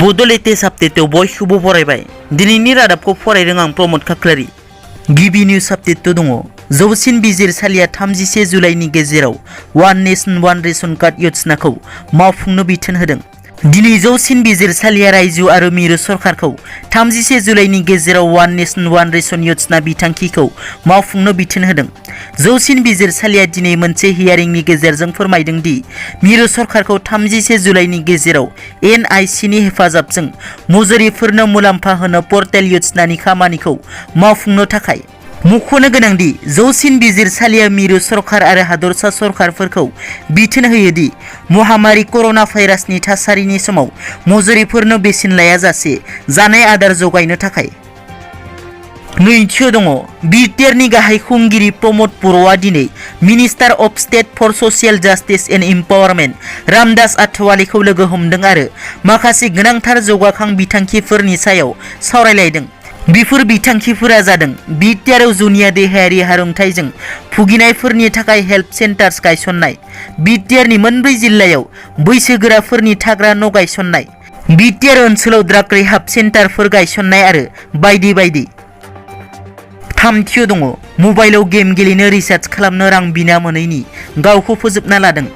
Bodo latest update बयखौबो फरायबाय दिनैनि रादाबखौ फरायदों आं प्रमोद खाख्लारि गिबि निउज आपडेट दङ जौसिन बिजिरसालिया 31 जुलाइनि गेजेराव one nation one ration card योजनाखौ मावफुंनो बिथोन होदों दिनै जौसिन बिजिरसालिया रायजो आरो मिरु सरकारखौ 31 जुलाइनि गेजेराव वान नेशन वान रेशन योजना बिथांखिखौ मावफुंनो बिथोन होदों जौसिन बिजिरसालिया दिनै मोनसे हियारिंनि गेजेरजों फोरमायदों दि मिरु सरकारखौ 31 जुलाइनि गेजेराव एनआईसी नि हेफाजाबजों मुजुरिफोरनो मुलाम्फा होनो पर्टेल योजनानि खामानिखौ मावफुंनो थाखाय मुख'नो गोनांदि जौसिन बिजिरसालिया मिरु सरकार आरो हादरसा सरकारफोरखौ बिथोन होयो दि महामारी कर'ना भाइरासनि थासारिनि समाव मुजुरिफोरनो बेसेन लायाजासे जानाय आदार जगायनो थाखाय नैथियाव दङ BTR नि गाहाय खुंगिरि प्रमोद बर'आ दिनै minister of state for social justice and empowerment Ramdas आथवालेखौ लोगो हमदों आरो माखासे गोनांथार जौगाखां बिथांखिफोरनि सायाव सावरायलायदों बेफोर बिथांखिफोरा जादों BTR आव जुनिया देहायारि हारोंथाइजों भुगिनायफोरनि थाखाय हेल्थ सेन्टार्स गायसननाय BTR नि मोनब्रै जिल्लायाव बैसोगोराफोरनि थाग्रा न' गायसननाय BTR ओनसोलाव ड्राग रिहाब सेन्टारफोर गायसननाय आरो बायदि बायदि थामथियाव दङ मबाइलाव गेम गेलेनो रिसार्च खालामनो रां बिना मोनैनि गावखौ फोजोबना लादों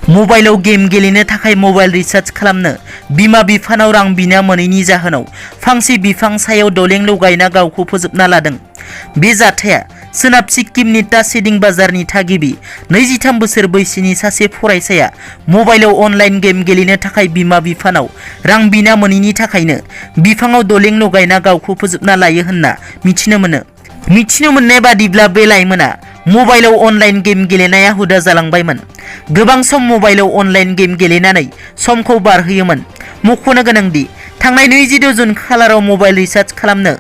मबाइलाव गेम गेलेनो थाखाय मबाइल रिचार्ज खालामनो बिमा बिफानाव रां बिना मोनैनि जाहोनाव फांसे बिफां सायाव दलें लगायना गावखौ फोजोबना लादों बे जाथाया सोनाब सिक्किमनि तासिदिं बाजारनि थागिबि 23 बोसोर बैसोनि सासे फरायसाया मबाइलाव अनलाइन गेम गेलेनो थाखाय बिमा बिफानाव रां बिना मोनैनि थाखायनो बिफाङाव दलें लगायना गावखौ फोजोबना लायो होनना मिथिनो मोननाय बादिब्ला बे लाइमोना मबाइलाव अनलाइन गेम गेलेनाया हुदा जालांबायमोन गोबां सम मबाइलाव अनलाइन गेम गेलेनानै समखौ बारहोयोमोन मख'नो गोनांदि थांनाय 26 जुन खालाराव मबाइल रिचार्ज खालामनो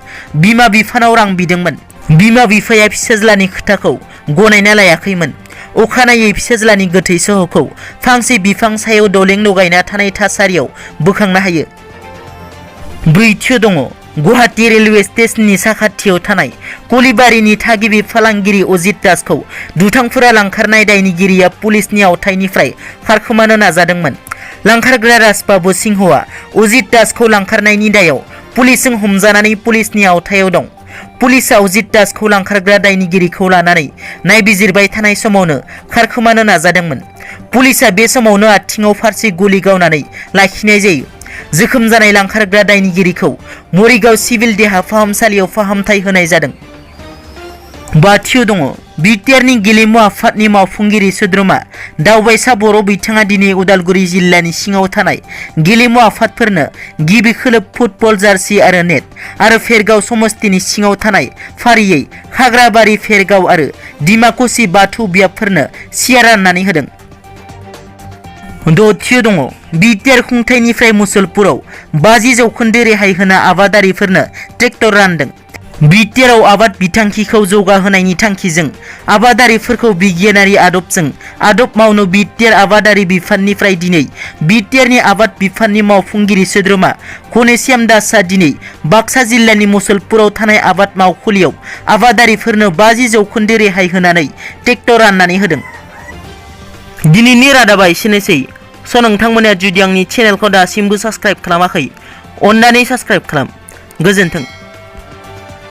बिमा बिफानाव रां बिदोंमोन बिमा बिफाया फिसाज्लानि खोथाखौ गनायना लायाखैमोन अखानायै फिसाज्लानि गोथै सह'खौ फांसे बिफां सायाव दलें लगायना थानाय थासारियाव बोखांनो हायो ब्रैथियाव दङ गुवाहाटी रेलवे स्टेशननि साखाथियाव थानाय कलिबारिनि थागिबि फालांगिरि अजित दासखौ दुथांफोरा लांखारनाय दायनिगिरिया पुलिसनि आवथायनिफ्राय खारखोमानो नाजादोंमोन लांखारग्रा राजबाबु सिंहआ अजित दासखौ लांखारनायनि दायाव पुलिसजों हमजानानै पुलिसनि आवथायाव दं पुलिसआ अजित दासखौ लांखारग्रा दायनिगिरिखौ लानानै नायबिजिरबाय थानाय समावनो खारखोमानो नाजादोंमन पुलिसआ बे समावनो आथिङाव फारसे गुलि गावनानै लाखिनाय जायो जोखोम जानाय लांखारग्रा दायनिगिरिखौ मरिगाव सिभिल देहा फाहामसालियाव फाहामथाय होनाय जादों बाथियाव दङ BTR नि गेलेमु आफादनि मावफुंगिरि सोद्रोमा दावबायसा बर' बिथाङा दिनै उदालगुरि जिल्लानि सिङाव थानाय गेलेमु आफादफोरनो गिबि खोलोब फुटबल जार्सि आरो नेट आरो फेरगाव समस्तिनि सिङाव थानाय फारियै खाग्राबारि फेरगाव आरो डिमाकुसि बाथौ बियाबफोरनो सियार राननानै होदों दथियाव दङ BTR खुंथायनिफ्राय मुसलपुराव 50% रेहाय होना आबादारिफोरनो ट्रेक्टर रानदों BTR आव आबाद बिथांखिखौ जौगाहोनायनि थांखिजों आबादारिफोरखौ बिगियानारि आदबजों आदब मावनो BTR आबादारि बिफाननिफ्राय दिनै BTR नि आबाद बिफाननि मावफुंगिरि सोद्रोमा घनेश्याम दासआ दिनै बाक्सा जिल्लानि मुसलपुराव थानाय आबाद मावखुलियाव आबादारिफोरनो 50% रेहाय होनानै ट्रेक्टर राननानै होदों दिनैनि रादाबा एसेनोसै नोंथांमोना जुदि आंनि चेनेलखौ दासिमबो साबस्क्राइब खालामाखै अन्नानै साबस्क्राइब खालाम गोजोन्थों।